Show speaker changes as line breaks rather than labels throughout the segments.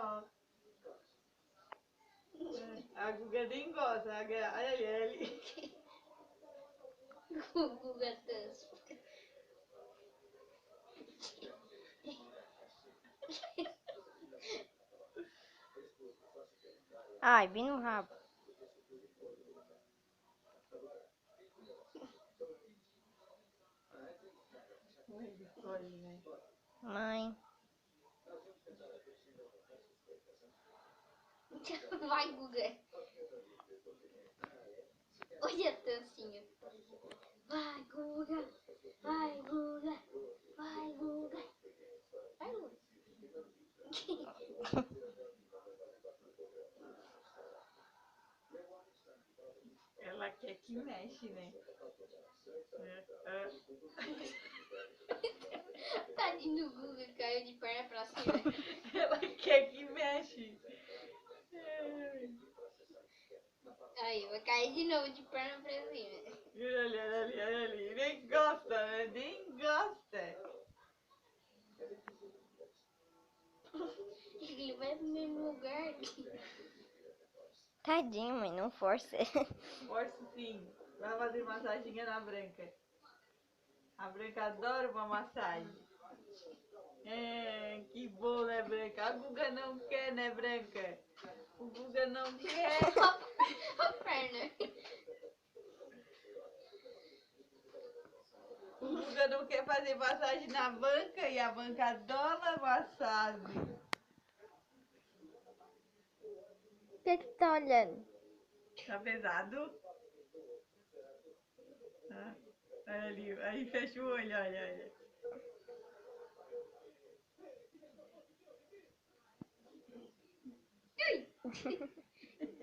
ó. A Guga nem gosta. Olha ali.
Guga Tanso.
Ai, bem no rabo. Mãe.
Vai, Guga. Olha a Tancinha. Vai, Guga. Vai, Guga. Vai, Guga. Vai, Guga.
Ela quer que mexe, né?
Tadinho do Guga, caiu de perna pra cima.
Ela quer que mexe.
Aí, vai cair de novo de perna pra cima.
Olha ali. Nem gosta, né? Nem gosta.
Ele vai pro mesmo lugar.
Tadinho, mãe, não força.
Força sim. Vai fazer massaginha na Branca. A Branca adora uma massagem. É, que bom, né, Branca? A Guga não quer, né, Branca? O Guga não quer.
A perna.
O Guga não quer fazer massagem na banca e a banca adora massagem.
O que tu tá olhando?
Tá pesado? Ah, olha ali, aí fecha o olho, olha.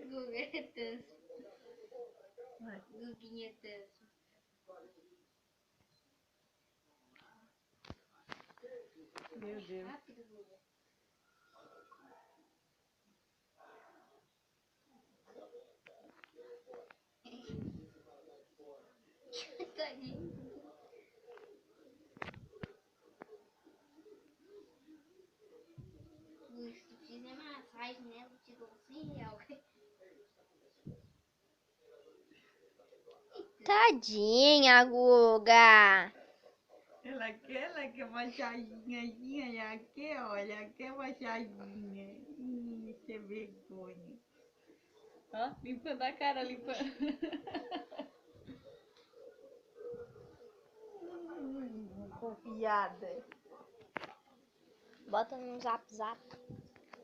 Guga é Tanso.
Vai.
Guguinha Tanso.
Meu Deus.
Rápido, Guga. Tadinho. Se fizer massagem nela, eu te dou R$100.
Tadinha, Guga.
Ela quer massaginha, ela quer, olha, quer massaginha. Isso é vergonha. Ó, limpando a cara, limpando. Confiada.
Bota no zap.